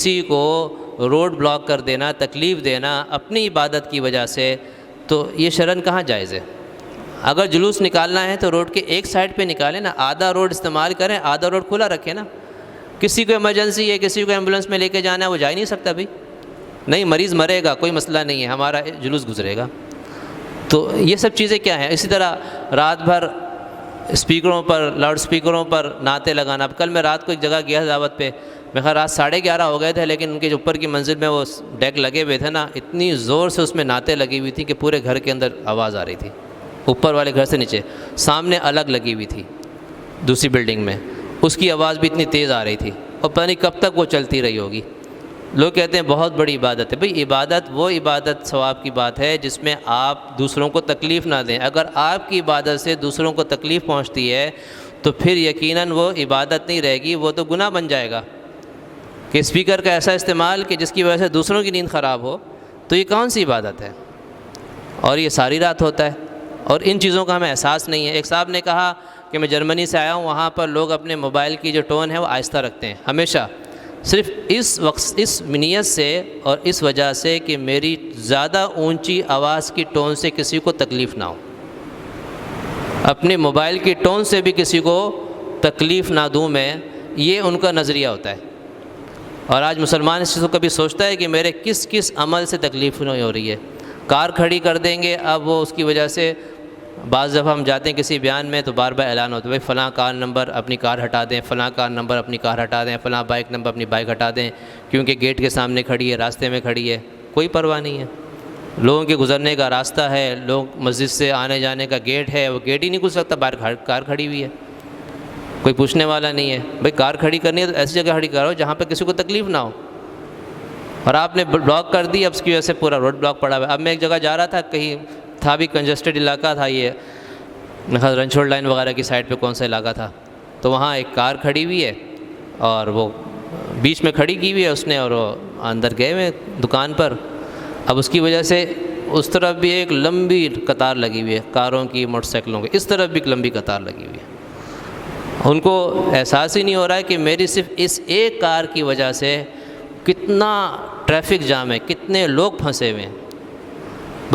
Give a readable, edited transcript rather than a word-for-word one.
کسی کو road block کر دینا، تکلیف دینا اپنی عبادت کی وجہ سے، تو یہ شرعاً کہاں جائز ہے؟ اگر جلوس نکالنا ہے تو روڈ کے ایک سائڈ پہ نکالیں نا، آدھا روڈ استعمال کریں، آدھا روڈ کھلا رکھیں نا۔ کسی کو ایمرجنسی ہے، کسی کو ایمبولینس میں لے کے جانا ہے، وہ جا ہی نہیں سکتا بھائی، نہیں مریض مرے گا کوئی مسئلہ نہیں ہے، ہمارا جلوس گزرے گا۔ تو یہ سب چیزیں کیا ہیں؟ اسی طرح رات بھر اسپیکروں پر، لاؤڈ اسپیکروں پر نعتیں لگانا۔ اب کل میں رات کو ایک جگہ گیا دعوت پہ، میں خیال رات 11:30 ہو گئے تھے، لیکن ان کے جو اوپر کی منزل میں وہ ڈیک لگے ہوئے تھے نا، اتنی زور سے اس میں نعتیں لگی ہوئی تھیں کہ پورے گھر کے اندر آواز آ رہی تھی، اوپر والے گھر سے نیچے، سامنے الگ لگی ہوئی تھی دوسری بلڈنگ میں، اس کی آواز بھی اتنی تیز آ رہی تھی، اور پتہ نہیں کب تک وہ چلتی رہی ہوگی۔ لوگ کہتے ہیں بہت بڑی عبادت ہے، بھئی عبادت وہ عبادت ثواب کی بات ہے جس میں آپ دوسروں کو تکلیف نہ دیں۔ اگر آپ کی عبادت سے دوسروں کو تکلیف پہنچتی ہے تو پھر یقیناً وہ عبادت نہیں رہے گی، وہ تو گناہ بن جائے گا۔ کہ اسپیکر کا ایسا استعمال کہ جس کی وجہ سے دوسروں کی نیند خراب ہو، تو یہ کون سی عبادت ہے؟ اور یہ ساری رات ہوتا ہے، اور ان چیزوں کا ہمیں احساس نہیں ہے۔ ایک صاحب نے کہا کہ میں جرمنی سے آیا ہوں، وہاں پر لوگ اپنے موبائل کی جو ٹون ہے وہ آہستہ رکھتے ہیں ہمیشہ، صرف اس نیت سے اور اس وجہ سے کہ میری زیادہ اونچی آواز کی ٹون سے کسی کو تکلیف نہ ہو، اپنے موبائل کی ٹون سے بھی کسی کو تکلیف نہ دوں میں، یہ ان کا نظریہ ہوتا ہے۔ اور آج مسلمان اس چیز کو کبھی سوچتا ہے کہ میرے کس کس عمل سے تکلیف نہیں ہو رہی ہے؟ کار کھڑی کر دیں گے، اب وہ اس کی وجہ سے بعض دفعہ ہم جاتے ہیں کسی بیان میں تو بار بار اعلان ہوتا ہے بھائی فلاں کار نمبر اپنی کار ہٹا دیں، فلاں کار نمبر اپنی کار ہٹا دیں، فلاں بائک نمبر اپنی بائک ہٹا دیں، کیونکہ گیٹ کے سامنے کھڑی ہے، راستے میں کھڑی ہے، کوئی پرواہ نہیں ہے۔ لوگوں کے گزرنے کا راستہ ہے، لوگ مسجد سے آنے جانے کا گیٹ ہے، وہ گیٹ ہی نہیں گزر سکتا، باہر کار کھڑی ہوئی ہے، کوئی پوچھنے والا نہیں ہے۔ بھائی کار کھڑی کرنی ہے تو ایسی جگہ کھڑی کرو جہاں پہ کسی کو تکلیف نہ ہو، اور آپ نے بلاک کر دی، اب اس کی وجہ سے پورا روڈ بلاک پڑا ہوا ہے۔ اب میں ایک جگہ جا رہا تھا، کہیں تھا بھی کنجسٹڈ علاقہ تھا، یہ رنچوڑ لائن وغیرہ کی سائڈ پہ کون سا علاقہ تھا، تو وہاں ایک کار کھڑی ہوئی ہے اور وہ بیچ میں کھڑی کی ہوئی ہے اس نے، اور وہ اندر گئے ہوئے دکان پر۔ اب اس کی وجہ سے اس طرف بھی ایک لمبی قطار لگی ہوئی ہے، کاروں کی، موٹر سائیکلوں کی، اس طرف بھی ایک لمبی قطار لگی ہوئی ہے۔ ان کو احساس ہی نہیں ہو رہا ہے کہ میری صرف اس ایک کار کی وجہ سے کتنا ٹریفک جام ہے، کتنے لوگ پھنسے ہوئے ہیں۔